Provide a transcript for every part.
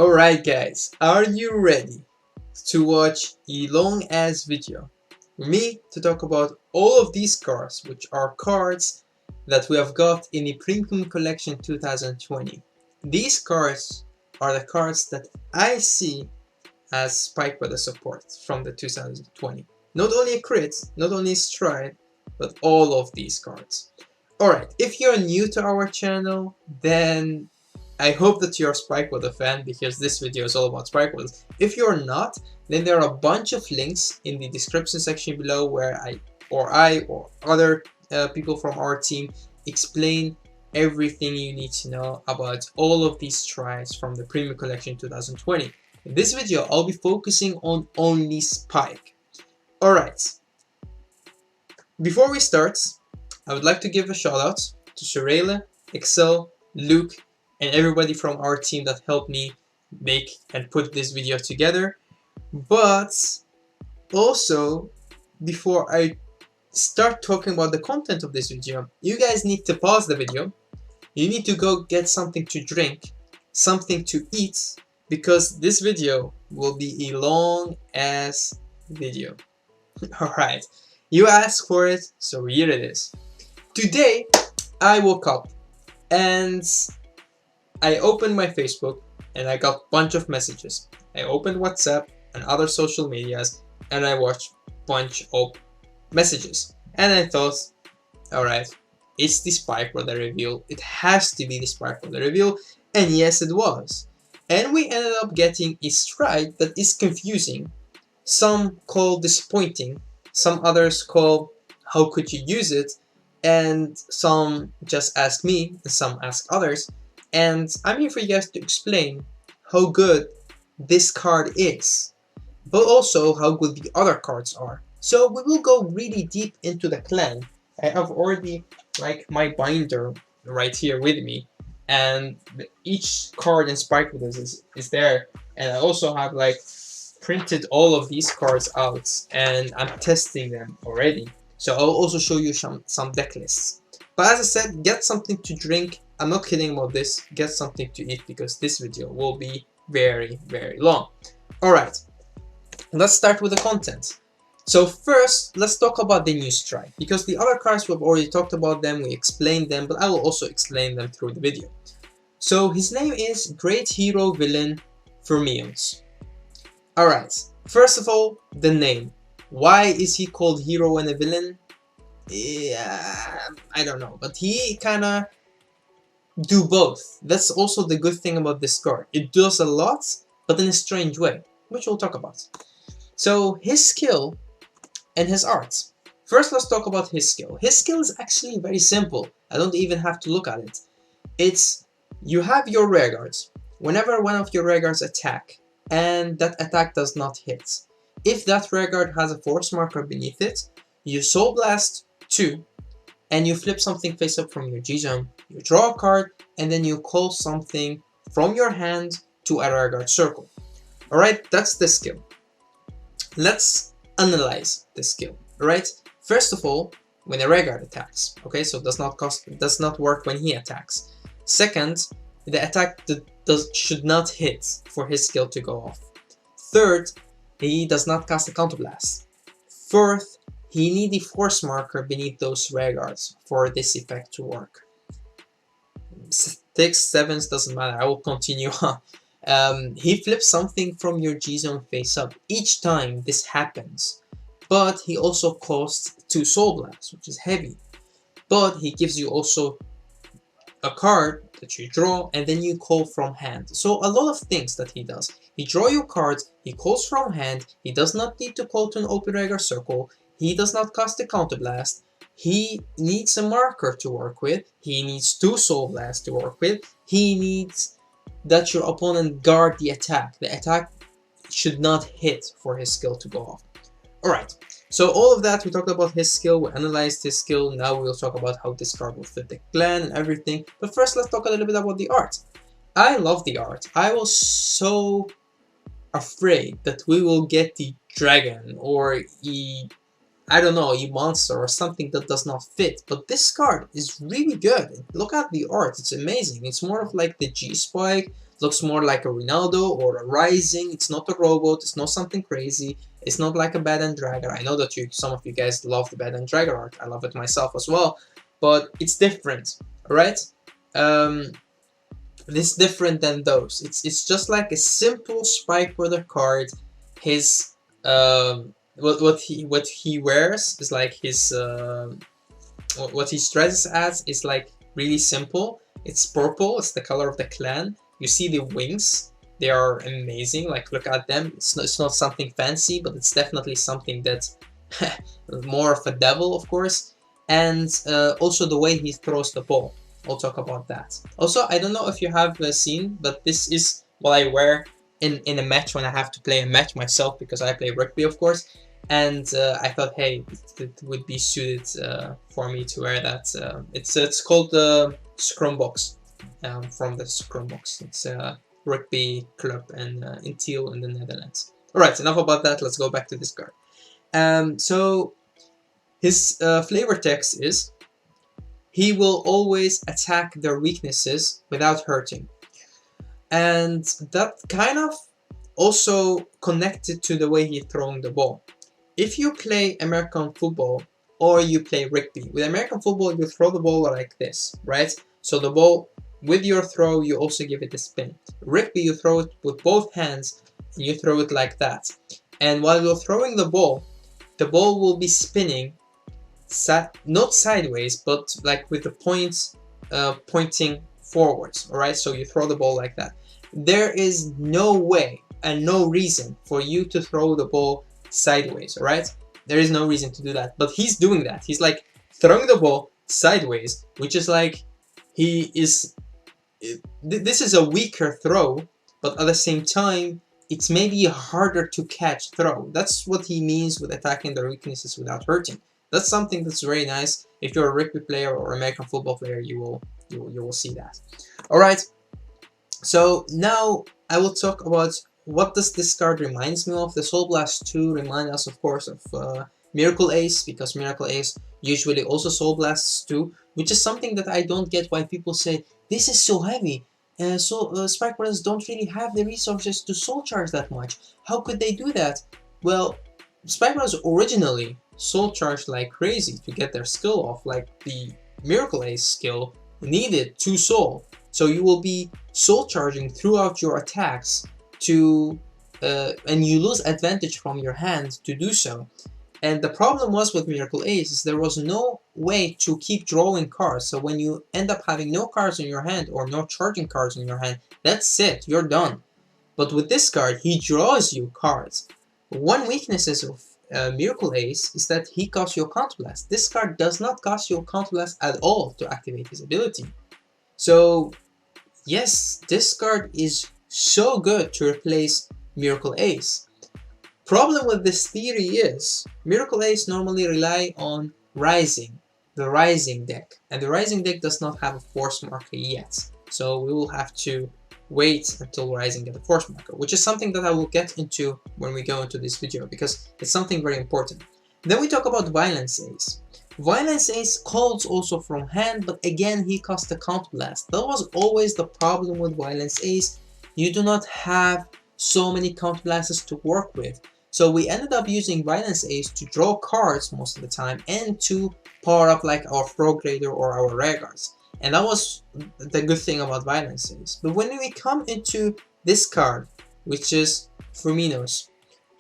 Alright guys, are you ready to watch a long ass video for me to talk about all of these cards, which are cards that we have got in the Premium Collection 2020. These cards are the cards that I see as Spike Weather support from the 2020. Not only a crit, not only a stride, but all of these cards. Alright, if you're new to our channel, then I hope that you're a Spike Weather fan, because this video is all about Spike Weather. If you're not, then there are a bunch of links in the description section below where I or other people from our team explain everything you need to know about all of these tries from the Premium Collection 2020. In this video, I'll be focusing on only Spike. Alright, before we start, I would like to give a shout out to Shirela, Excel, Luke, and everybody from our team that helped me make and put this video together. But also, before I start talking about the content of this video, you guys need to pause the video. You need to go get something to drink, something to eat, because this video will be a long ass video. Alright, you asked for it, so here it is. Today, I woke up and I opened my Facebook and I got a bunch of messages. I opened WhatsApp and other social medias and I watched a bunch of messages. And I thought, alright, it's the Spike Weather reveal. It has to be the Spike Weather reveal. And yes, it was. And we ended up getting a stride that is confusing. Some call disappointing. Some others call, how could you use it? And some just ask me and some ask others. And I'm here for you guys to explain how good this card is, but also how good the other cards are. So we will go really deep into the clan. I have already my binder right here with me, and each card in Spike with us is there. And I also have printed all of these cards out and I'm testing them already. So I'll also show you some deck lists. But as I said, get something to drink. I'm not kidding about this. Get something to eat, because this video will be very, very long. Alright, let's start with the content. So first, let's talk about the new strike, because the other cards we've already talked about them, we explained them, but I will also explain them through the video. So his name is Great Hero Villain Fermions. Alright, first of all, the name. Why is he called hero and a villain? Yeah, I don't know, but he kinda do both. That's also the good thing about this card. It does a lot, but in a strange way, which we'll talk about. So his skill and his art. First, let's talk about his skill. His skill is actually very simple. I don't even have to look at it. It's, you have your rear guards. Whenever one of your rear guards attack, and that attack does not hit, if that rear guard has a force marker beneath it, you Soul Blast 2, and you flip something face up from your G-Zone, you draw a card, and then you call something from your hand to a rear guard circle. Alright, that's the skill. Let's analyze the skill. Alright, first of all, when a rear guard attacks, okay, so it does not work when he attacks. Second, the attack should not hit for his skill to go off. Third, he does not cast a counterblast. Fourth, he needs a force marker beneath those rear guards for this effect to work. 6, 7s doesn't matter, I will continue on. He flips something from your G-Zone face up each time this happens, but he also costs 2 Soul Blasts, which is heavy. But he gives you also a card that you draw and then you call from hand. So a lot of things that he does. He draw your cards, he calls from hand, he does not need to call to an open regular circle, he does not cast a counterblast, he needs a marker to work with, he needs 2 Soul Blasts to work with, he needs that your opponent guard the attack. The attack should not hit for his skill to go off. Alright, so all of that, we talked about his skill, we analyzed his skill, now we'll talk about how this card will fit the clan and everything. But first, let's talk a little bit about the art. I love the art. I was so afraid that we will get the dragon or I don't know, a monster or something that does not fit, but this card is really good. Look at the art, it's amazing. It's more of like the G-Spike, looks more like a Ronaldo or a Rising. It's not a robot, it's not something crazy, it's not like a Bad and Dragger. I know that some of you guys love the Bad and Dragger art, I love it myself as well, but it's different, alright? This different than those. It's just like a simple Spike Brother card. His what he wears is like his what he dresses as is like really simple. It's purple. It's the color of the clan. You see the wings. They are amazing. Like, look at them. It's not something fancy, but it's definitely something that's more of a devil, of course. And also the way he throws the ball. I'll talk about that. Also, I don't know if you have seen, but this is what I wear in a match when I have to play a match myself, because I play rugby, of course. And I thought, hey, it would be suited for me to wear that. It's called the Scrum Box, from the Scrum Box. It's a rugby club in Tiel in the Netherlands. Alright, enough about that. Let's go back to this card. So his flavor text is, he will always attack their weaknesses without hurting. And that kind of also connected to the way he's throwing the ball. If you play American football or you play rugby, with American football you throw the ball like this, right? So the ball, with your throw, you also give it a spin. Rugby, you throw it with both hands and you throw it like that. And while you're throwing the ball will be spinning, not sideways, but like with the points pointing forwards, alright? So you throw the ball like that. There is no way and no reason for you to throw the ball sideways, alright? There is no reason to do that, but he's doing that. He's like throwing the ball sideways, which is like, this is a weaker throw, but at the same time it's maybe a harder to catch throw. That's what he means with attacking their weaknesses without hurting. That's something that's very nice. If you're a rugby player or American football player, you will see that. Alright, so now I will talk about what does this card reminds me of. The Soul Blast 2 reminds us, of course, of Miracle Ace, because Miracle Ace usually also Soul Blasts 2, which is something that I don't get why people say, this is so heavy. Spike Brothers don't really have the resources to soul charge that much. How could they do that? Well, Spike Brothers originally soul charged like crazy to get their skill off, like the Miracle Ace skill needed 2 soul. So you will be soul charging throughout your attacks to and you lose advantage from your hand to do so. And the problem was with Miracle Ace is there was no way to keep drawing cards. So when you end up having no cards in your hand or no charging cards in your hand, that's it, you're done. But with this card, he draws you cards. One weakness of Miracle Ace is that he costs you a Counterblast. This card does not cost you a Counterblast at all to activate his ability. So yes, this card is so good to replace Miracle Ace. Problem with this theory is, Miracle Ace normally rely on Rising, the Rising deck, and the Rising deck does not have a Force Marker yet. So we will have to wait until Rising get a Force Marker, which is something that I will get into when we go into this video, because it's something very important. Then we talk about Violence Ace. Violence Ace calls also from hand, but again he costs a Counterblast. That was always the problem with Violence Ace. You do not have so many Counterblasts to work with. So we ended up using Violence Ace to draw cards most of the time and to power up like our Frog Raider or our Rare Guards. And that was the good thing about Violence Ace. But when we come into this card, which is Firmino's,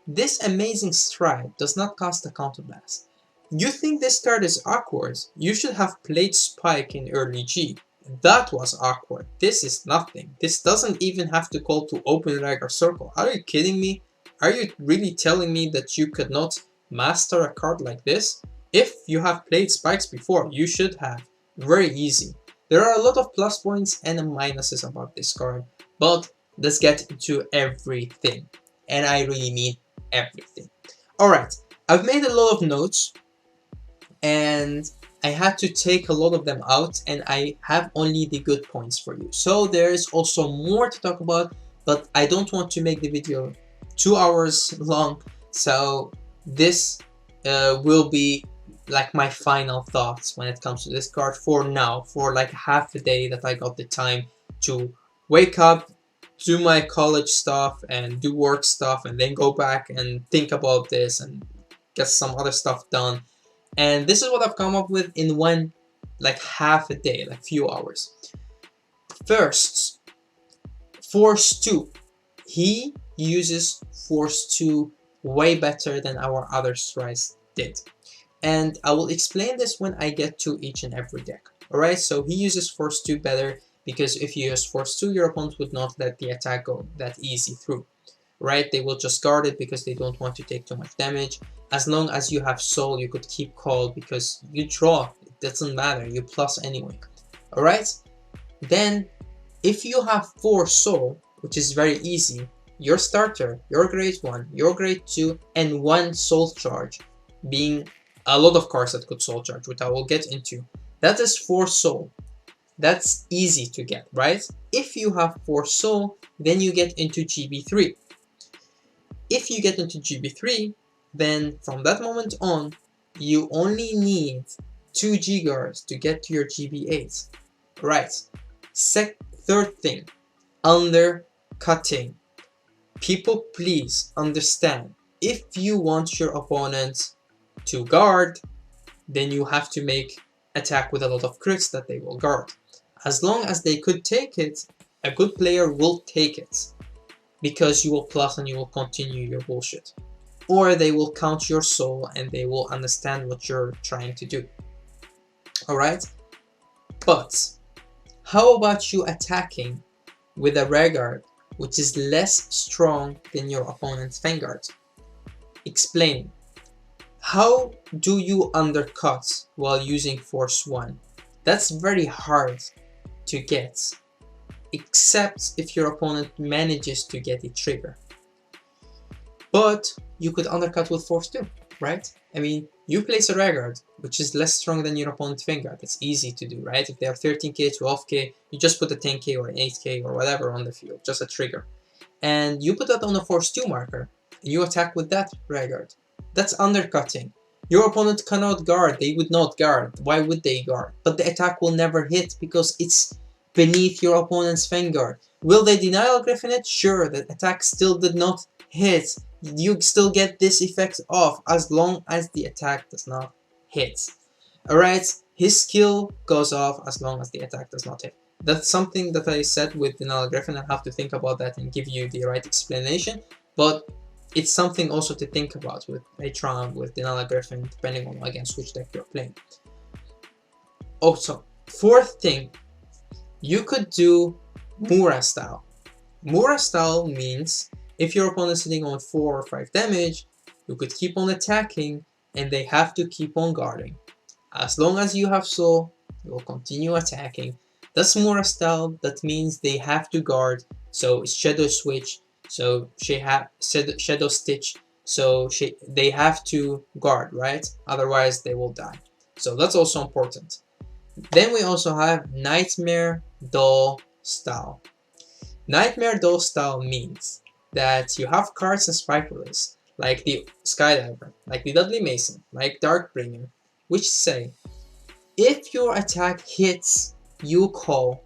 this Amazing Stride does not cost a Counterblast. You think this card is awkward? You should have played Spike in early G. That was awkward. This is nothing. This doesn't even have to call to open Rag or Circle. Are you kidding me? Are you really telling me that you could not master a card like this? If you have played Spikes before, you should have. Very easy. There are a lot of plus points and minuses about this card, but let's get into everything. And I really mean everything. Alright, I've made a lot of notes and I had to take a lot of them out, and I have only the good points for you. So there's also more to talk about, but I don't want to make the video 2 hours long, so this will be like my final thoughts when it comes to this card for now, for like half a day that I got the time to wake up, do my college stuff and do work stuff and then go back and think about this and get some other stuff done. And this is what I've come up with in one, like half a day, like few hours. First, Force 2. He uses Force 2 way better than our other strides did. And I will explain this when I get to each and every deck. Alright, so he uses Force 2 better because if you use Force 2, your opponent would not let the attack go that easy through. Right, they will just guard it because they don't want to take too much damage. As long as you have soul, you could keep call because you draw, it doesn't matter, you plus anyway. Alright, then if you have 4 soul, which is very easy, your starter, your grade 1, your grade 2, and 1 soul charge, being a lot of cards that could soul charge, which I will get into, that is 4 soul. That's easy to get, right? If you have 4 soul, then you get into GB3. If you get into GB3, then from that moment on, you only need 2 G-guards to get to your GB8. Right. Third thing, undercutting. People, please understand, if you want your opponent to guard, then you have to make attack with a lot of crits that they will guard. As long as they could take it, a good player will take it, because you will plus and you will continue your bullshit. Or they will count your soul and they will understand what you're trying to do. Alright? But how about you attacking with a Vanguard which is less strong than your opponent's Vanguard? Explain. How do you undercut while using Force 1? That's very hard to get, except if your opponent manages to get a trigger. But you could undercut with Force 2, right? I mean, you place a Vanguard, which is less strong than your opponent's Vanguard. It's easy to do, right? If they are 13k, 12k, you just put a 10k or an 8k or whatever on the field, just a trigger. And you put that on a Force 2 marker, and you attack with that Vanguard. That's undercutting. Your opponent cannot guard, they would not guard. Why would they guard? But the attack will never hit because it's beneath your opponent's Vanguard. Will they denial griffin it? Sure, the attack still did not hit. You still get this effect off as long as the attack does not hit. Alright, his skill goes off as long as the attack does not hit. That's something that I said with denial griffin. I have to think about that and give you the right explanation, but it's something also to think about with Atron, with denial griffin, depending on against which deck you're playing. Also, fourth thing, you could do Mura style. Mura style means if your opponent is sitting on 4 or 5 damage, you could keep on attacking and they have to keep on guarding. As long as you have soul, you will continue attacking. That's Mura style. That means they have to guard. So it's Shadow Switch. So Shadow Stitch. So they have to guard, right? Otherwise they will die. So that's also important. Then we also have Nightmare Doll style. Nightmare Doll style means that you have cards in Spikeler's, like the Skydiver, like the Dudley Mason, like Darkbringer, which say, if your attack hits, you call.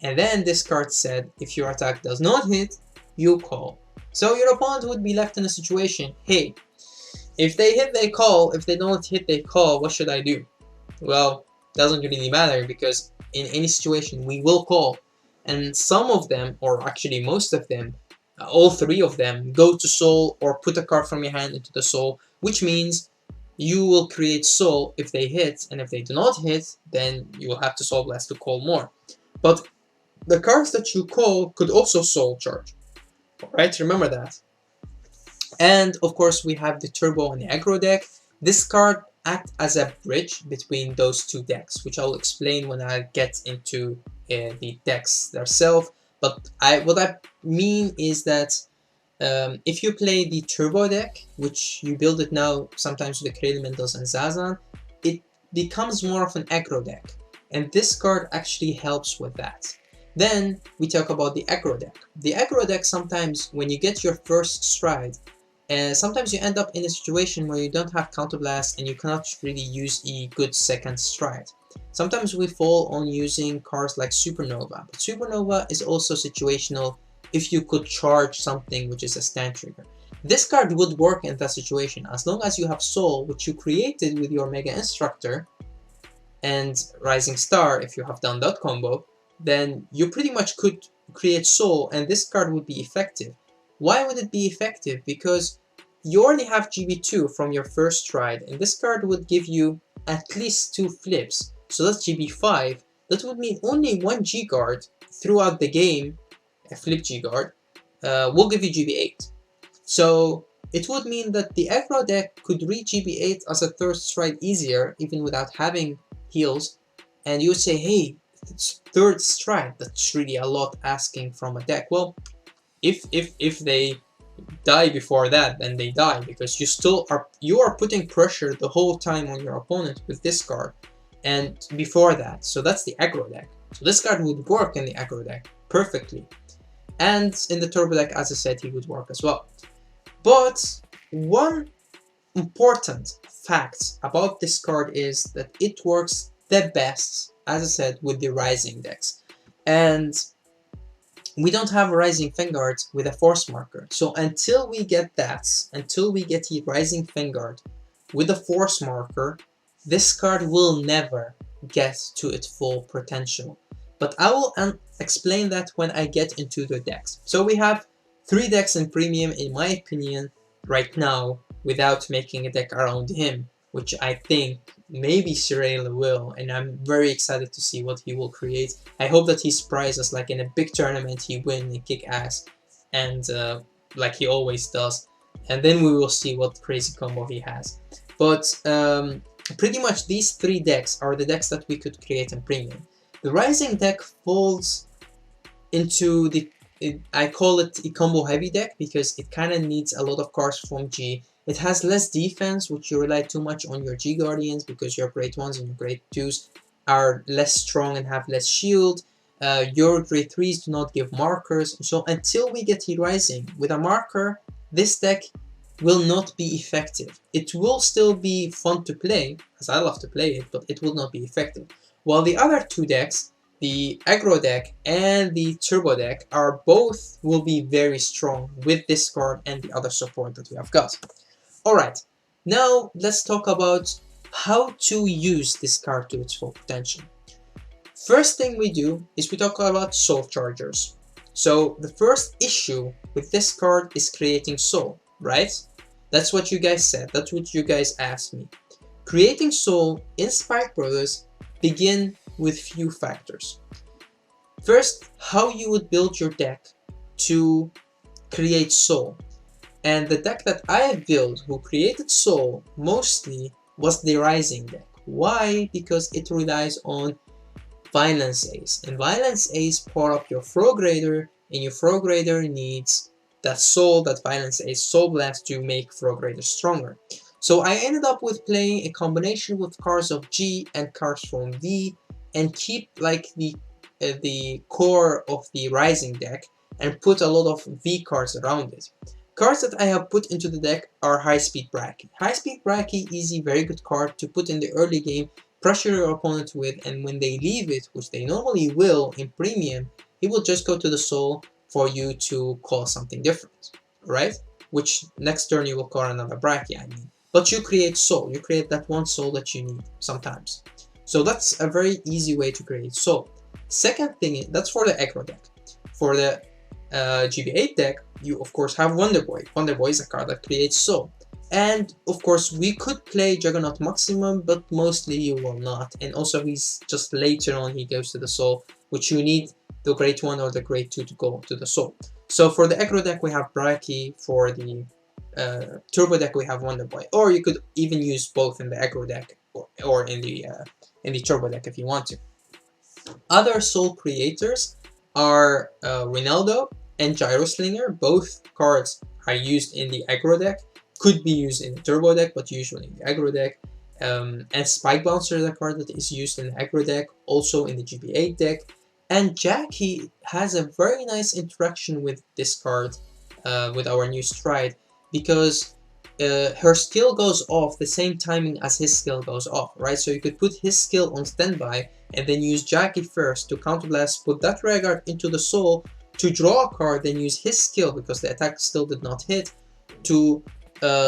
And then this card said, if your attack does not hit, you call. So your opponent would be left in a situation, hey, if they hit, they call. If they don't hit, they call. What should I do? Well, doesn't really matter, because in any situation, we will call. And some of them, or actually most of them, all 3 of them, go to soul or put a card from your hand into the soul, which means you will create soul if they hit, and if they do not hit, then you will have to soul blast to call more. But the cards that you call could also soul charge. Alright, remember that. And of course we have the Turbo and the Aggro deck. This card acts as a bridge between those 2 decks, which I'll explain when I get into the decks themselves. But what I mean is that if you play the Turbo deck, which you build it now sometimes with the Cradle Mentos and Zazan, it becomes more of an aggro deck. And this card actually helps with that. Then we talk about the aggro deck. The aggro deck, sometimes when you get your first stride, sometimes you end up in a situation where you don't have counterblast and you cannot really use a good second stride. Sometimes we fall on using cards like Supernova, but Supernova is also situational if you could charge something which is a stand trigger. This card would work in that situation as long as you have Soul, which you created with your Mega Instructor, and Rising Star. If you have done that combo, then you pretty much could create Soul and this card would be effective. Why would it be effective? Because you already have GB2 from your first stride, and this card would give you at least 2 flips, so that's GB5. That would mean only 1 G guard throughout the game, a flip G guard, will give you GB8. So it would mean that the aggro deck could reach GB8 as a third stride easier, even without having heals, and you would say, hey, it's third stride, that's really a lot asking from a deck. Well, if they die before that, then they die, because you are putting pressure the whole time on your opponent with this card, and before that. So that's the aggro deck. So this card would work in the aggro deck perfectly, and in the turbo deck, as I said, he would work as well. But one important fact about this card is that it works the best, as I said, with the Rising decks, and we don't have a Rising Vanguard with a Force Marker. So until we get that, until we get the Rising Vanguard with a Force Marker, this card will never get to its full potential. But I will explain that when I get into the decks. So we have 3 decks in Premium, in my opinion, right now, without making a deck around him, which I think maybe Cyril will, and I'm very excited to see what he will create. I hope that he surprises us, like in a big tournament, he win and kick ass, and like he always does, and then we will see what crazy combo he has. But pretty much these 3 decks are the decks that we could create in Premium. The Rising deck falls into the, I call it a combo heavy deck, because it kind of needs a lot of cards from G. It has less defense, which you rely too much on your G Guardians, because your Great 1s and your Great 2s are less strong and have less shield. Your Great 3s do not give markers. So until we get the Rising with a marker, this deck will not be effective. It will still be fun to play, as I love to play it, but it will not be effective. While the other 2 decks, the aggro deck and the turbo deck, will be very strong with this card and the other support that we have got. Alright, now let's talk about how to use this card to its full potential. First thing we do is we talk about soul chargers. So the first issue with this card is creating soul, right? That's what you guys said, that's what you guys asked me. Creating soul in Spike Brothers begin with few factors. First, how you would build your deck to create soul. And the deck that I built, who created soul mostly, was the Rising deck. Why? Because it relies on Violence Ace, and Violence Ace power up your Frog Raider, and your Frog Raider needs that soul, that Violence Ace Soul Blast, to make Frog Raider stronger. So I ended up with playing a combination with cards of G and cards from V, and keep like the core of the Rising deck, and put a lot of V cards around it. Cards that I have put into the deck are High Speed Bracky. High Speed Bracky is a very good card to put in the early game, pressure your opponent with, and when they leave it, which they normally will in Premium, he will just go to the soul for you to call something different, right? Which next turn you will call another Bracky, I mean. But you create soul, you create that one soul that you need sometimes. So that's a very easy way to create soul. Second thing, that's for the aggro deck. For the GB8 deck, you of course have Wonder Boy. Wonder Boy is a card that creates soul. And of course we could play Juggernaut Maximum, but mostly you will not. And also he's just later on he goes to the soul, which you need the Great 1 or the Great 2 to go to the soul. So for the aggro deck we have Bracky, for the turbo deck we have Wonder Boy. Or you could even use both in the aggro deck or in the turbo deck if you want to. Other soul creators are Ronaldo and Gyro Slinger. Both cards are used in the aggro deck, could be used in the turbo deck, but usually in the aggro deck. And Spike Bouncer is a card that is used in the aggro deck, also in the GB8 deck. And Jackie has a very nice interaction with this card, with our new stride, because her skill goes off the same timing as his skill goes off, right? So you could put his skill on standby and then use Jackie first to counterblast, put that Regard into the soul to draw a card, then use his skill, because the attack still did not hit, to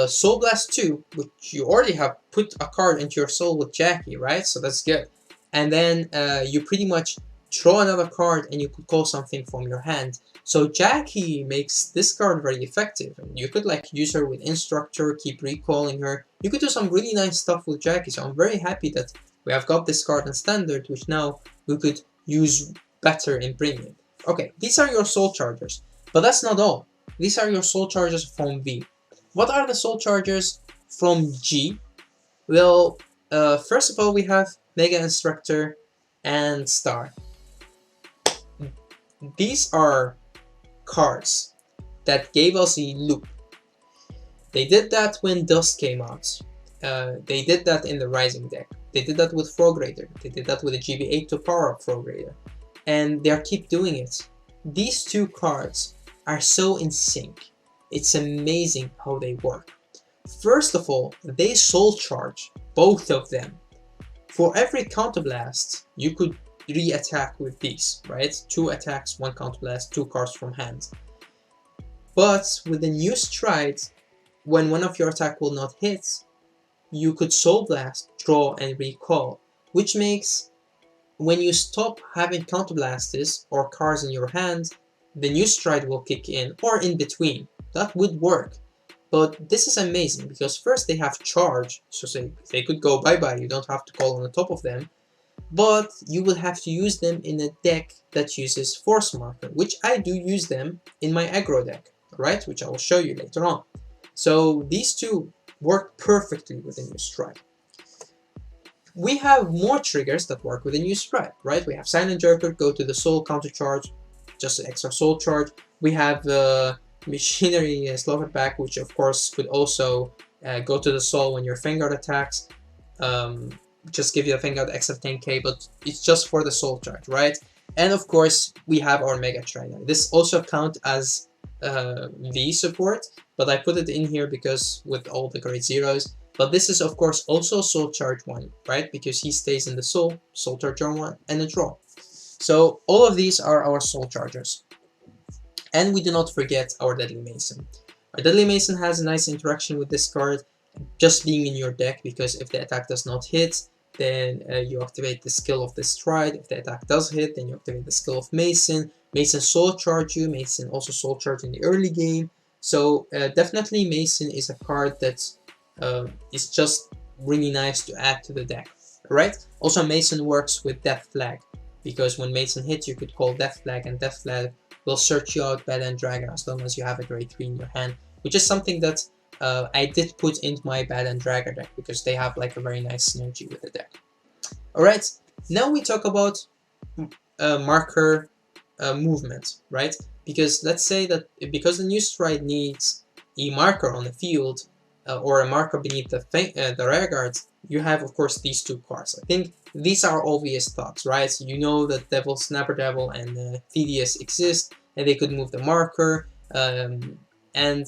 Soul Blast 2, which you already have put a card into your soul with Jackie, right? So that's good. And then you pretty much draw another card and you could call something from your hand. So Jackie makes this card very effective, and you could like use her with Instructor, keep recalling her. You could do some really nice stuff with Jackie, so I'm very happy that we have got this card in Standard, which now we could use better in Premium. Okay, these are your Soul Chargers, but that's not all. These are your Soul Chargers from V. What are the Soul Chargers from G? Well, first of all, we have Mega Instructor and Star. These are cards that gave us a loop. They did that when Dust came out. They did that in the Rising deck. They did that with Frog Raider. They did that with a GB8 to power up Frog Raider. And they keep doing it. These two cards are so in sync. It's amazing how they work. First of all, they soul charge, both of them. For every counterblast, you could re-attack with these, right? 2 attacks, 1 counterblast, 2 cards from hand. But with the new stride, when one of your attack will not hit, you could Soul Blast, draw, and recall, which makes when you stop having counterblasters or cards in your hand, the new stride will kick in, or in between. That would work. But this is amazing because first they have charge, so say they could go bye-bye, you don't have to call on the top of them, but you will have to use them in a deck that uses Force Marker, which I do use them in my Aggro deck, right? Which I will show you later on. So these two work perfectly with the new stride. We have more triggers that work with a new stride, right? We have Silent Joker, go to the soul, counter charge, just an extra soul charge. We have Machinery Slaughter Pack, which of course could also go to the soul when your Vanguard attacks. Just give you a Vanguard extra 10k, but it's just for the soul charge, right? And of course, we have our Mega Trainer. This also counts as V support, but I put it in here because with all the grade zeros. But this is of course also Soul Charge 1, right? Because he stays in the Soul Charge 1, and a draw. So all of these are our Soul Chargers. And we do not forget our Deadly Mason. Our Deadly Mason has a nice interaction with this card, just being in your deck, because if the attack does not hit, then you activate the skill of the Stride. If the attack does hit, then you activate the skill of Mason. Mason Soul Charge you, Mason also Soul Charge in the early game. So definitely Mason is a card that is just really nice to add to the deck, right? Also Mason works with Death Flag, because when Mason hits you could call Death Flag, and Death Flag will search you out Bad End Dragon as long as you have a grade 3 in your hand, which is something that I did put into my Bad End Dragon deck because they have like a very nice synergy with the deck. Alright, now we talk about marker movement, right? Because let's say that because the new stride needs a marker on the field, or a marker beneath the rear guards, you have of course these two cards. I think these are obvious thoughts, right? So you know that Devil, Snapper Devil, and Thedius exist, and they could move the marker, and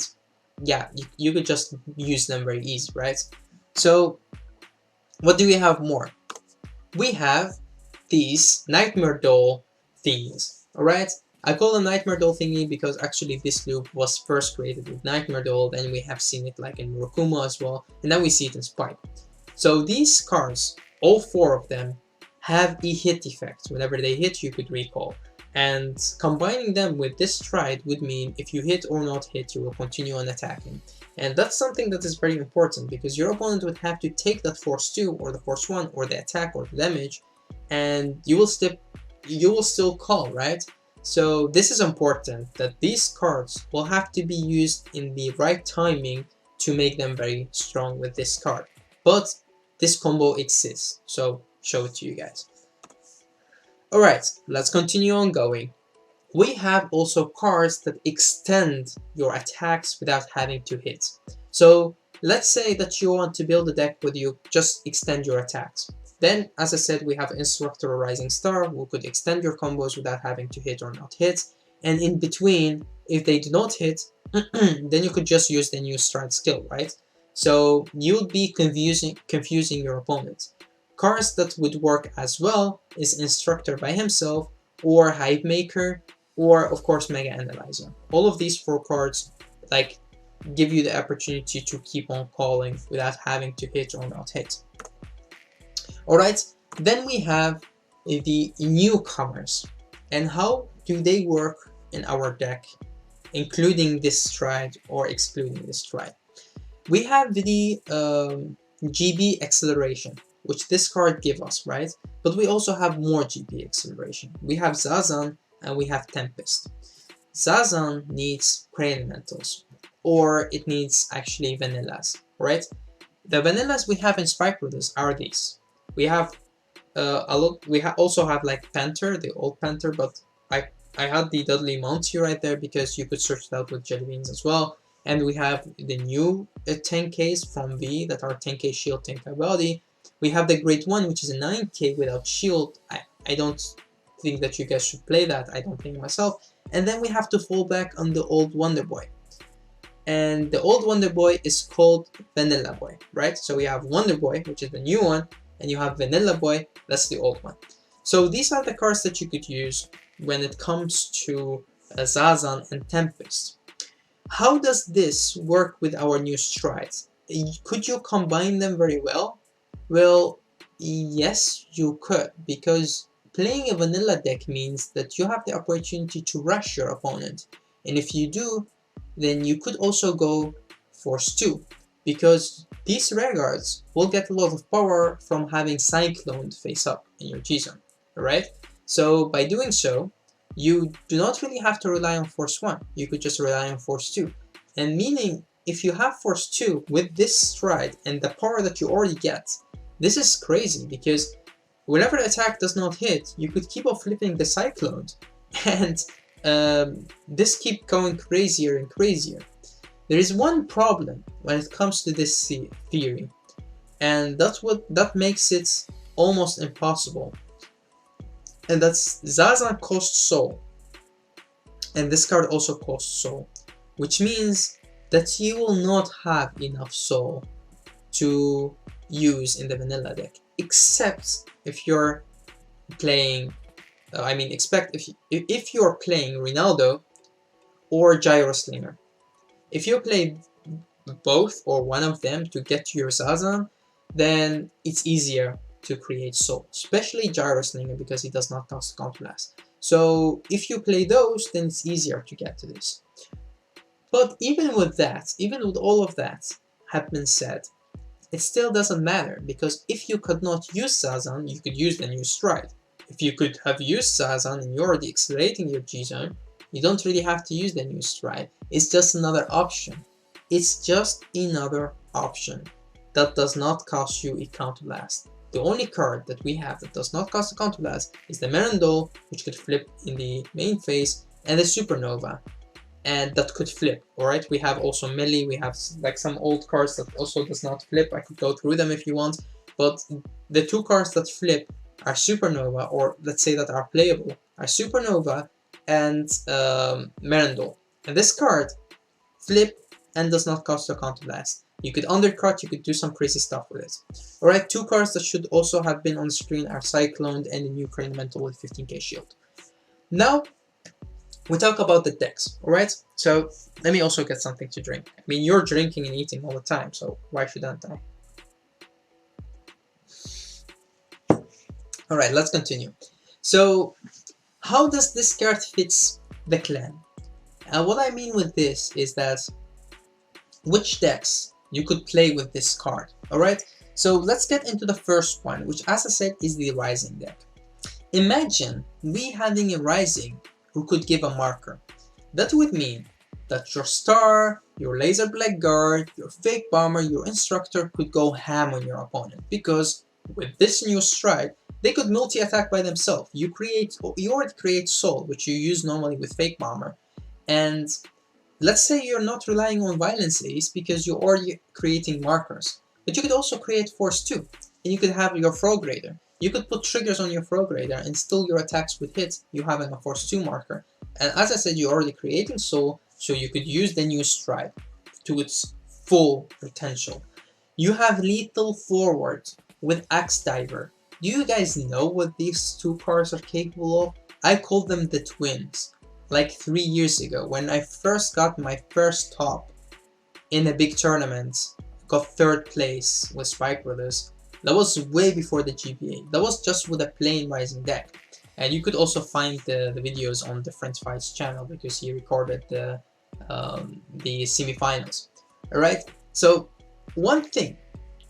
yeah, you could just use them very easy, right? So what do we have more? We have these Nightmare Doll thingies, alright? I call them Nightmare Doll thingy because actually this loop was first created with Nightmare Doll, then we have seen it like in Murokuma as well, and then we see it in Spike. So these cards, all 4 of them, have a hit effect. Whenever they hit, you could recall. And combining them with this stride would mean if you hit or not hit, you will continue on attacking. And that's something that is very important, because your opponent would have to take that Force 2 or the Force 1 or the attack or the damage, and you will still call, right? So this is important, that these cards will have to be used in the right timing to make them very strong with this card. But this combo exists, so show it to you guys. Alright, let's continue on going. We have also cards that extend your attacks without having to hit. So let's say that you want to build a deck where you just extend your attacks. Then, as I said, we have Instructor or Rising Star, who could extend your combos without having to hit or not hit. And in between, if they do not hit, then you could just use the new Stride skill, right? So you would be confusing your opponent. Cards that would work as well is Instructor by himself, or Hive Maker, or of course Mega Analyzer. All of these 4 cards like give you the opportunity to keep on calling without having to hit or not hit. Alright, then we have the newcomers, and how do they work in our deck, including this stride or excluding this stride. We have the GB acceleration, which this card gives us, right? But we also have more GB acceleration. We have Zazan and we have Tempest. Zazan needs Prey Elementals, or it needs actually Vanillas, right? The Vanillas we have in Spike Brothers are these. We have a lot. We also have like Panther, the old Panther, but I had the Dudley Mountie right there because you could search it out with Jelly Beans as well. And we have the new 10Ks from V that are 10K shield, 10K body. We have the Great One, which is a 9K without shield. I don't think that you guys should play that. I don't think myself. And then we have to fall back on the old Wonder Boy. And the old Wonder Boy is called Vanilla Boy, right? So we have Wonder Boy, which is the new one, and you have Vanilla Boy, that's the old one. So these are the cards that you could use when it comes to Zazan and Tempest. How does this work with our new strides? Could you combine them very well? Well, yes, you could, because playing a vanilla deck means that you have the opportunity to rush your opponent. And if you do, then you could also go Force 2, because these regards will get a lot of power from having Cyclone face up in your G-Zone, alright? So by doing so, you do not really have to rely on Force 1, you could just rely on Force 2. And meaning, if you have Force 2 with this stride and the power that you already get, this is crazy, because whenever the attack does not hit, you could keep on flipping the Cyclone, and this keep going crazier and crazier. There is one problem when it comes to this theory, and that makes it almost impossible. And that's Zazan costs soul, and this card also costs soul, which means that you will not have enough soul to use in the vanilla deck, except if you're playing, if you're playing Ronaldo or Gyroslinger. If you play both or one of them to get to your Zazan, then it's easier to create soul, especially Gyroslinger because he does not cost Counterblast. So if you play those, then it's easier to get to this. But even with that, even with all of that have been said, it still doesn't matter, because if you could not use Zazan, you could use the new stride. If you could have used Zazan and you're already accelerating your G-Zone, you don't really have to use the new stride. It's just another option. It's just another option that does not cost you a Counterblast. The only card that we have that does not cost a Counterblast is the Merendol, which could flip in the main phase, and the Supernova, and that could flip. Alright, we have also Melee, we have like some old cards that also does not flip. I could go through them if you want, but the two cards that flip are Supernova, or let's say that are playable, are Supernova and Merendol. And this card flip and does not cost a Counterblast. You could undercut, you could do some crazy stuff with it. Alright, two cards that should also have been on the screen are Cyclone and the new Crane Mental with 15k shield. Now, we talk about the decks, alright? So, let me also get something to drink. I mean, you're drinking and eating all the time, so why shouldn't I? Alright, let's continue. So, how does this card fits the clan? And what I mean with this is that which decks you could play with this card, alright? So let's get into the first one, which as I said is the Rising deck. Imagine we having a Rising who could give a marker. That would mean that your Star, your Laser Blackguard, your Fake Bomber, your Instructor could go ham on your opponent, because with this new stride, they could multi-attack by themselves. You already create Soul, which you use normally with Fake Bomber, and let's say you're not relying on Violence Ace because you're already creating markers. But you could also create Force 2, and you could have your Frog Raider. You could put triggers on your Frog Raider and still your attacks would hit, you having a Force 2 marker. And as I said, you're already creating Soul, so you could use the new stride to its full potential. You have Lethal Forward with Axe Diver. Do you guys know what these two cards are capable of? I call them the twins. like 3 years ago when I first got my first top in a big tournament, got 3rd place with Spike Brothers. That was way before the GPA. That was just with a plain Rising deck. And you could also find the videos on the Friends Fights channel because he recorded the semifinals. Alright, so one thing,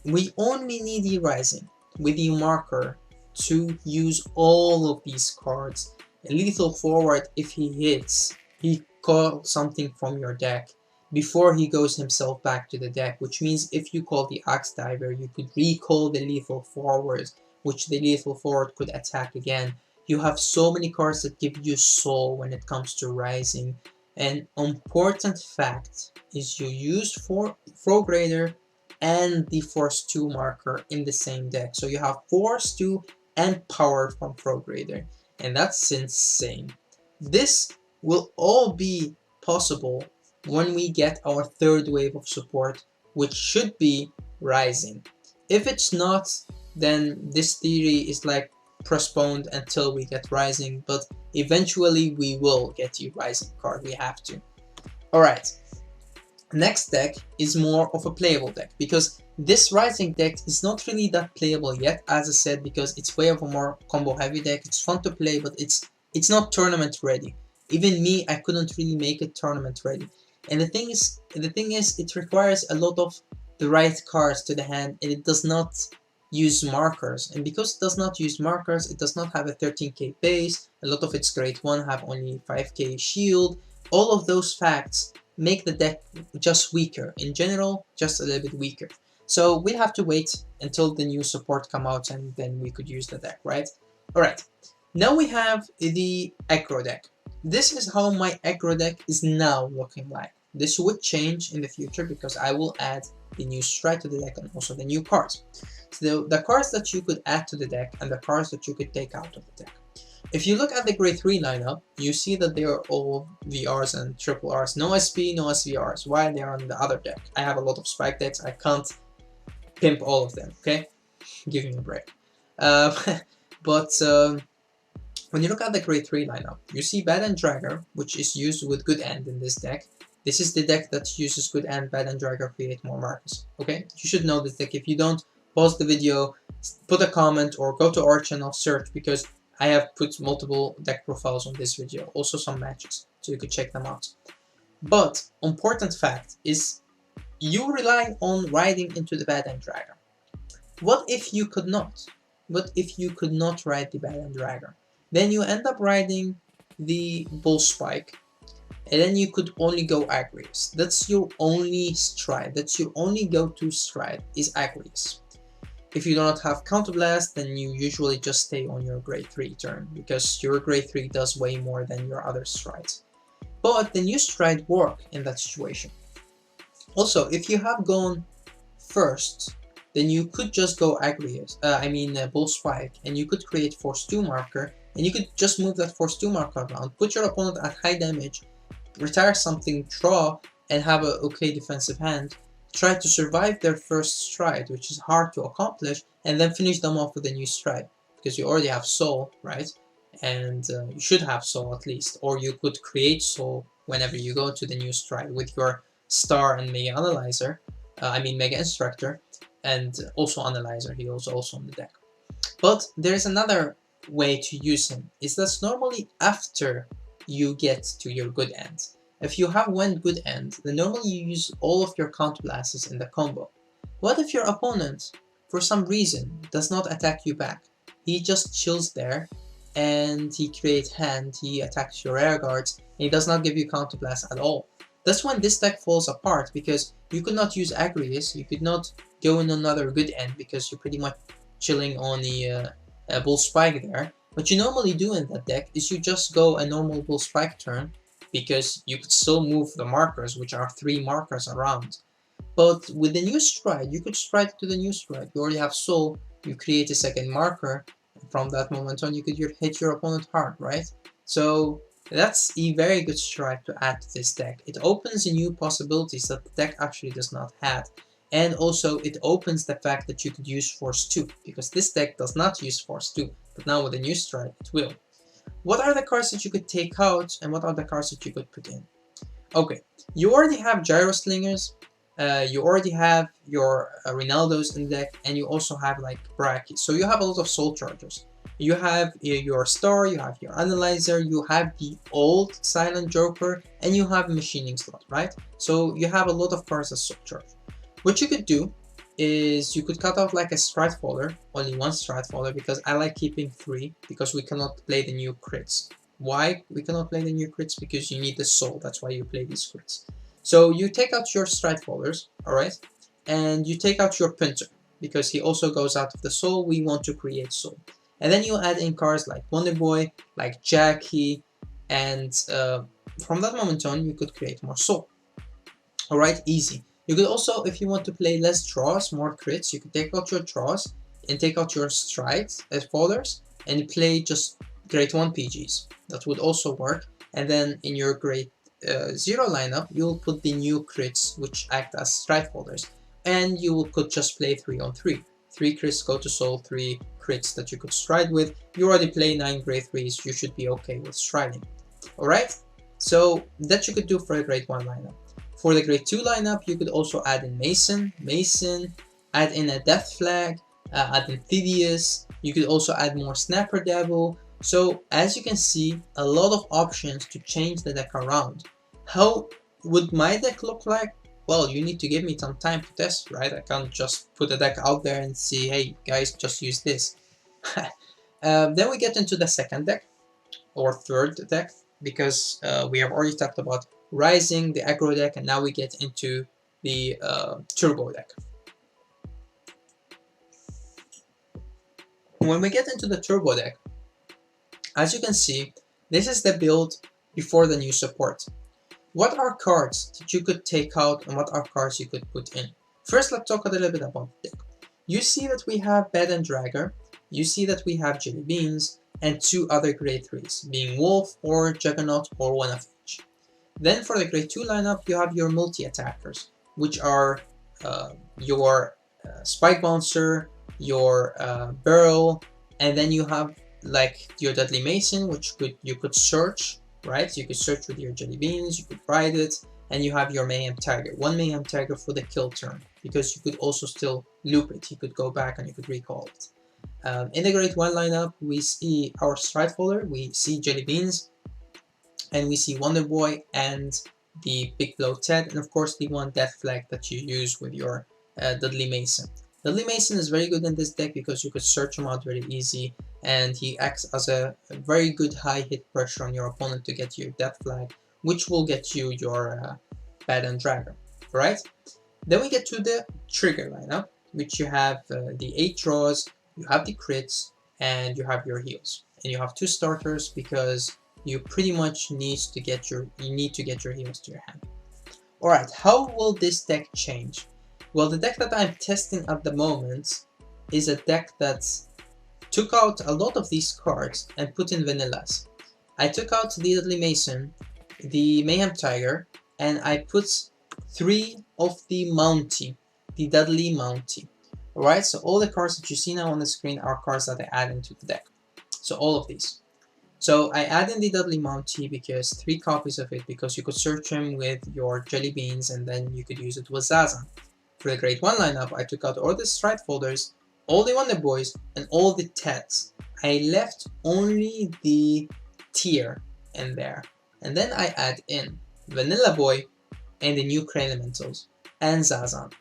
we only need the Rising with the marker to use all of these cards. A lethal forward, if he hits, he calls something from your deck before he goes himself back to the deck, which means if you call the Axe Diver, you could recall the lethal forward, which the lethal forward could attack again. You have so many cards that give you soul when it comes to Rising. An important fact is you use Frog Raider and the Force 2 marker in the same deck. So you have Force 2 and Power from Frog Raider, and that's insane. This will all be possible when we get our 3rd wave of support, which should be Rising. If it's not, then this theory is like postponed until we get Rising, but eventually we will get the Rising card, we have to. Alright, next deck is more of a playable deck, because this Rising deck is not really that playable yet, as I said, because it's way of a more combo heavy deck. It's fun to play, but it's not tournament ready. Even me, I couldn't really make it tournament ready. And the thing is, it requires a lot of the right cards to the hand, and it does not use markers. And because it does not use markers, it does not have a 13k base. A lot of its grade 1 have only 5k shield. All of those facts make the deck just weaker. In general, just a little bit weaker. So we'll have to wait until the new support come out, and then we could use the deck, right? Alright, now we have the Aggro deck. This is how my Aggro deck is now looking like. This would change in the future because I will add the new strike to the deck and also the new cards. So the cards that you could add to the deck and the cards that you could take out of the deck. If you look at the grade 3 lineup, you see that they are all VRs and triple Rs. No SP, no SVRs. Why they are on the other deck? I have a lot of spike decks. I can't pimp all of them, okay? Give me a break. When you look at the grade 3 lineup, you see Bad and Dragger, which is used with Good End in this deck. This is the deck that uses Good End, Bad and Dragger, create more markers, okay? You should know this deck. If you don't, pause the video, put a comment, or go to our channel, search, because I have put multiple deck profiles on this video, also some matches, so you could check them out. But important fact is, you rely on riding into the Bad and Dragger. What if you could not? What if you could not ride the Bad and Dragger? Then you end up riding the Bull Spike, and then you could only go Agrius. That's your only stride. That's your only go-to stride, is Agrius. If you do not have Counterblast, then you usually just stay on your grade 3 turn, because your grade 3 does way more than your other strides. But the new stride work in that situation. Also, if you have gone first, then you could just go Agrius, Bull Spike, and you could create Force 2 marker, and you could just move that Force 2 marker around, put your opponent at high damage, retire something, draw, and have a okay defensive hand, try to survive their first stride, which is hard to accomplish, and then finish them off with a new stride, because you already have soul, right? And you should have soul at least, or you could create soul whenever you go to the new stride with your Star and Mega Analyzer, Mega Instructor, and also Analyzer. He was also on the deck. But there's another way to use him, is that's normally after you get to your Good End. If you have one Good End, then normally you use all of your Counterblasts in the combo. What if your opponent, for some reason, does not attack you back? He just chills there, and he creates hand, he attacks your air guards, and he does not give you Counterblast at all. That's when this deck falls apart, because you could not use Agrius, you could not go in another Good End, because you're pretty much chilling on the Bull Spike there. What you normally do in that deck is you just go a normal Bull Spike turn, because you could still move the markers, which are 3 markers around. But with the new stride, you could stride to the new stride. You already have soul, you create a second marker, and from that moment on you could hit your opponent hard, right? So that's a very good stride to add to this deck. It opens new possibilities that the deck actually does not have. And also it opens the fact that you could use Force 2, because this deck does not use Force 2, but now with the new stride it will. what are the cards that you could take out and what are the cards that you could put in? Okay, you already have Gyro Slingers, you already have your Ronaldos in the deck, and you also have like Bracky. So you have a lot of Soul Chargers. You have your Star, you have your Analyzer, you have the old Silent Joker, and you have Machining Slot, right? So you have a lot of cards as Soul Charge. What you could do is you could cut out like a Strat Faller, only one Strat Faller, because I like keeping 3, because we cannot play the new crits. Why we cannot play the new crits? Because you need the soul, that's why you play these crits. So you take out your Strike Fallers, alright, and you take out your Pinter, because he also goes out of the soul, we want to create soul. And then you add in cards like Wonder Boy, like Jackie, and from that moment on you could create more soul. Alright, easy. You could also, if you want to play less draws, more crits, you could take out your draws and take out your strikes as fallers and play just grade 1 PGs. That would also work. And then in your grade 0 lineup, you'll put the new crits which act as strike folders. And you could just play 3 on 3. 3 crits go to soul, 3 crits that you could stride with. You already play 9 grade 3s, you should be okay with striding. Alright? So that you could do for a grade 1 lineup. For the grade 2 lineup, you could also add in Mason, add in a Death Flag, add in Thaddeus. You could also add more Snapper Devil. So as you can see, a lot of options to change the deck around. How would my deck look like? Well, you need to give me some time to test, right? I can't just put a deck out there and see, hey guys, just use this. Then we get into the second deck, or third deck, because we have already talked about Rising, the Aggro deck, and now we get into the Turbo deck. When we get into the Turbo deck, as you can see, this is the build before the new support. What are cards that you could take out and what are cards you could put in? First, let's talk a little bit about the deck. You see that we have Bed and Dragger, you see that we have Jelly Beans, and 2 other grade 3s, being Wolf or Juggernaut or one of each. Then for the grade 2 lineup, you have your multi-attackers, which are your Spike Bouncer, your Barrel, and then you have like your Deadly Mason, which you could search, right? You could search with your Jelly Beans, you could ride it, and you have your Mayhem Tiger. 1 Mayhem Tiger for the kill turn, because you could also still loop it. You could go back and you could recall it. In the grade 1 lineup, we see our Stride Faller, we see Jelly Beans, and we see Wonder Boy and the Big Blow Ted, and of course the one Death Flag that you use with your Dudley Mason. Dudley Mason is very good in this deck because you could search him out very easy, and he acts as a very good high hit pressure on your opponent to get your Death Flag, which will get you your Bad and Dragger, right? Then we get to the Trigger lineup, which you have the 8 draws, you have the crits, and you have your heals. And you have 2 starters because you pretty much need to get your heals to your hand. Alright, how will this deck change? Well, the deck that I'm testing at the moment is a deck that took out a lot of these cards and put in vanillas. I took out the Deadly Mason, the Mayhem Tiger, and I put 3 of the Mountie, the Dudley Mountie. Alright, so all the cards that you see now on the screen are cards that I add into the deck. So all of these. So I add in the Dudley Mountie because 3 copies of it, because you could search him with your Jelly Beans and then you could use it with Zazan. For the grade 1 lineup, I took out all the Stride Folders, all the Wonder Boys, and all the Teds. I left only the Tier in there. And then I add in Vanilla Boy and the new Crane Elementals and Zazan.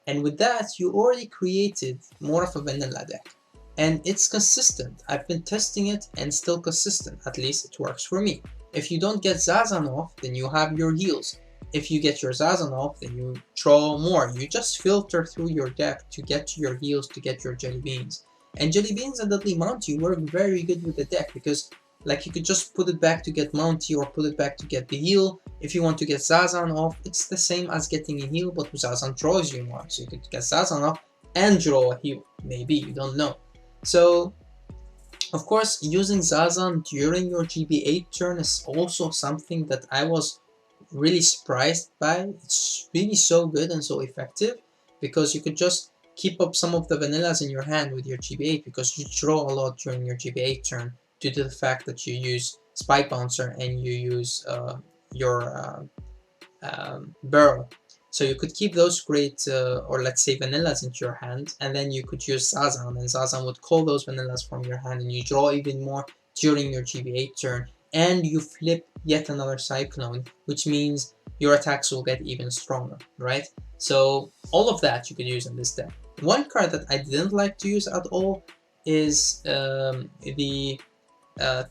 And with that, you already created more of a vanilla deck. And it's consistent. I've been testing it and still consistent. At least it works for me. If you don't get Zazan off, then you have your heals. If you get your Zazan off, then you draw more. You just filter through your deck to get to your heals, to get your Jelly Beans. And Jelly Beans and Dudley Mountie work very good with the deck because like you could just put it back to get Mountie or put it back to get the heal. If you want to get Zazan off, it's the same as getting a heal, but Zazan draws you more. So you could get Zazan off and draw a heal. Maybe, you don't know. So, of course, using Zazan during your GB8 turn is also something that I was really surprised by. It's really so good and so effective because you could just keep up some of the vanillas in your hand with your GB8 because you draw a lot during your GB8 turn due to the fact that you use Spike Bouncer and you use your Burrow. So you could keep those great, or let's say vanillas into your hand, and then you could use Zazan, and Zazan would call those vanillas from your hand, and you draw even more during your GB8 turn, and you flip yet another Cyclone, which means your attacks will get even stronger, right? So all of that you could use in this deck. One card that I didn't like to use at all is the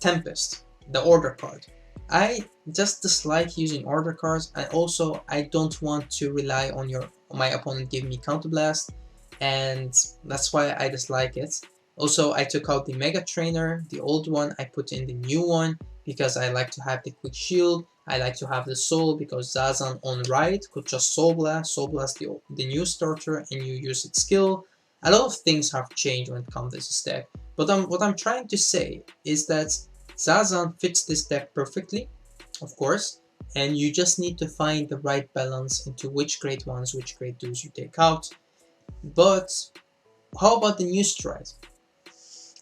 Tempest, the Order card. I just dislike using order cards, and also I don't want to rely on my opponent giving me counterblast, and that's why I dislike it. Also, I took out the Mega Trainer, the old one, I put in the new one because I like to have the quick shield. I like to have the soul because Zazan on right could just Soul Blast the new starter, and you use its skill. A lot of things have changed when it comes to this deck, but what I'm trying to say is that Zazan fits this deck perfectly, of course, and you just need to find the right balance into which grade 1s, which grade 2s you take out. But how about the new Stride?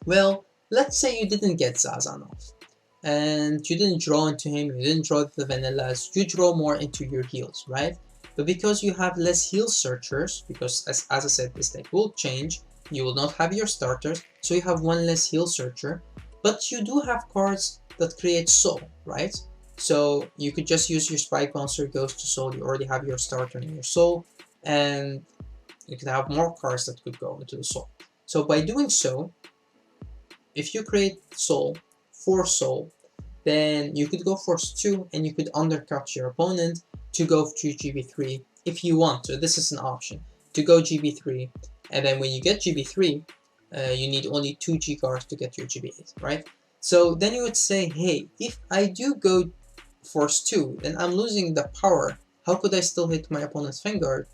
Well, let's say you didn't get Zazan off, and you didn't draw into him, you didn't draw the vanillas, you draw more into your heals, right? But because you have less heal searchers, because as I said, this deck will change, you will not have your starters, so you have one less heal searcher. But you do have cards that create soul, right? So you could just use your Spike Bouncer, goes to soul, you already have your starter in your soul, and you could have more cards that could go into the soul. So by doing so, if you create soul, 4 soul, then you could go force 2 and you could undercut your opponent to go to GB3 if you want. So this is an option, to go GB3, and then when you get GB3, you need only 2 G cards to get your GB8, right? So then you would say, hey, if I do go force 2, then I'm losing the power. How could I still hit my opponent's Vanguard?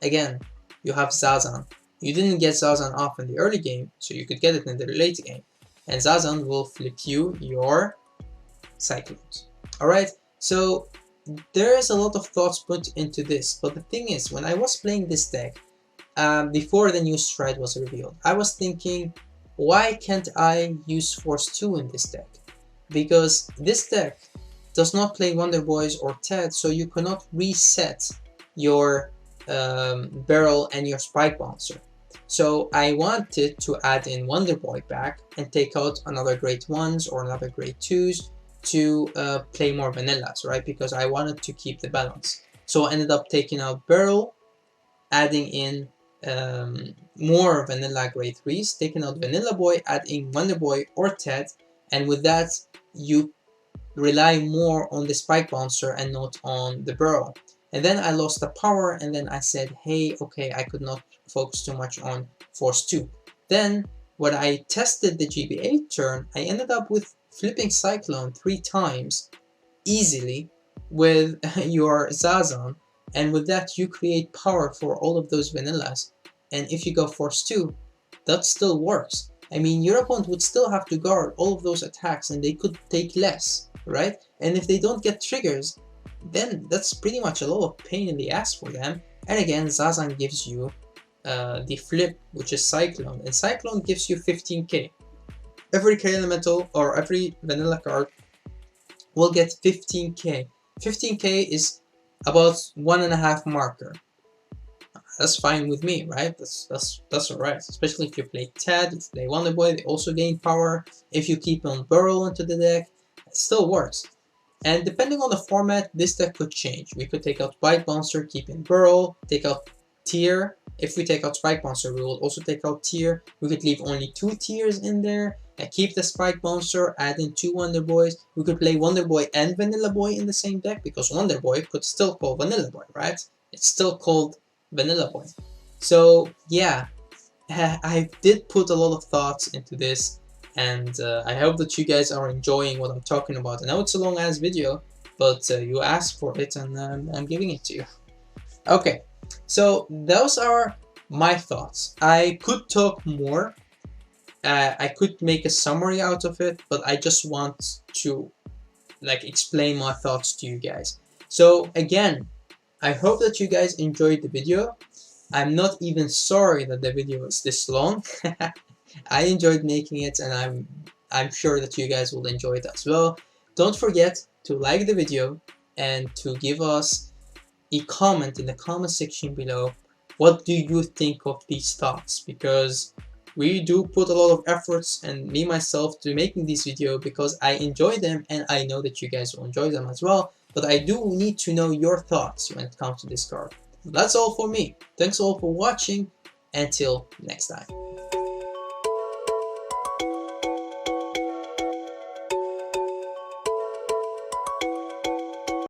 Again, you have Zazan. You didn't get Zazan off in the early game, so you could get it in the late game. And Zazan will flip you your Cyclones. Alright, so there is a lot of thoughts put into this, but the thing is, when I was playing this deck, before the new Stride was revealed, I was thinking, why can't I use Force 2 in this deck? Because this deck does not play Wonder Boys or Ted, so you cannot reset your barrel and your Spike Bouncer. So I wanted to add in Wonder Boy back and take out another grade 1s or another grade 2s to play more vanillas, right? Because I wanted to keep the balance. So I ended up taking out barrel, adding in more vanilla grade 3s, taking out Vanilla Boy, adding Wonder Boy or Ted, and with that you rely more on the Spike Bouncer and not on the barrel. And then I lost the power, and then I said, hey, okay, I could not focus too much on Force 2. Then when I tested the GB8 turn, I ended up with flipping Cyclone 3 times easily with your Zazan, and with that you create power for all of those vanillas. And if you go Force 2, that still works. I mean, your opponent would still have to guard all of those attacks and they could take less, right? And if they don't get triggers, then that's pretty much a lot of pain in the ass for them. And again, Zazan gives you the flip, which is Cyclone, and Cyclone gives you 15k. Every K elemental or every vanilla card will get 15k. 15k is about 1.5 marker. That's fine with me, right? That's alright. Especially if you play Ted, if you play Wonder Boy, they also gain power. If you keep on Burrow into the deck, it still works. And depending on the format, this deck could change. We could take out Spike Bouncer, keep in Burrow, take out Tier. If we take out Spike Bouncer, we will also take out Tier. We could leave only 2 tiers in there and keep the Spike Bouncer, add in 2 Wonder Boys. We could play Wonder Boy and Vanilla Boy in the same deck, because Wonder Boy could still call Vanilla Boy, right? It's still called Vanilla Boy. So yeah, I did put a lot of thoughts into this, and I hope that you guys are enjoying what I'm talking about. I know it's a long ass video, but you asked for it, and I'm giving it to you. Okay, so those are my thoughts. I could talk more. I could make a summary out of it, but I just want to explain my thoughts to you guys. So again, I hope that you guys enjoyed the video. I'm not even sorry that the video is this long. I enjoyed making it, and I'm sure that you guys will enjoy it as well. Don't forget to like the video and to give us a comment in the comment section below. What do you think of these thoughts? Because we do put a lot of efforts, and me myself, to making this video because I enjoy them and I know that you guys will enjoy them as well. But I do need to know your thoughts when it comes to this card. That's all for me. Thanks all for watching. Until next time.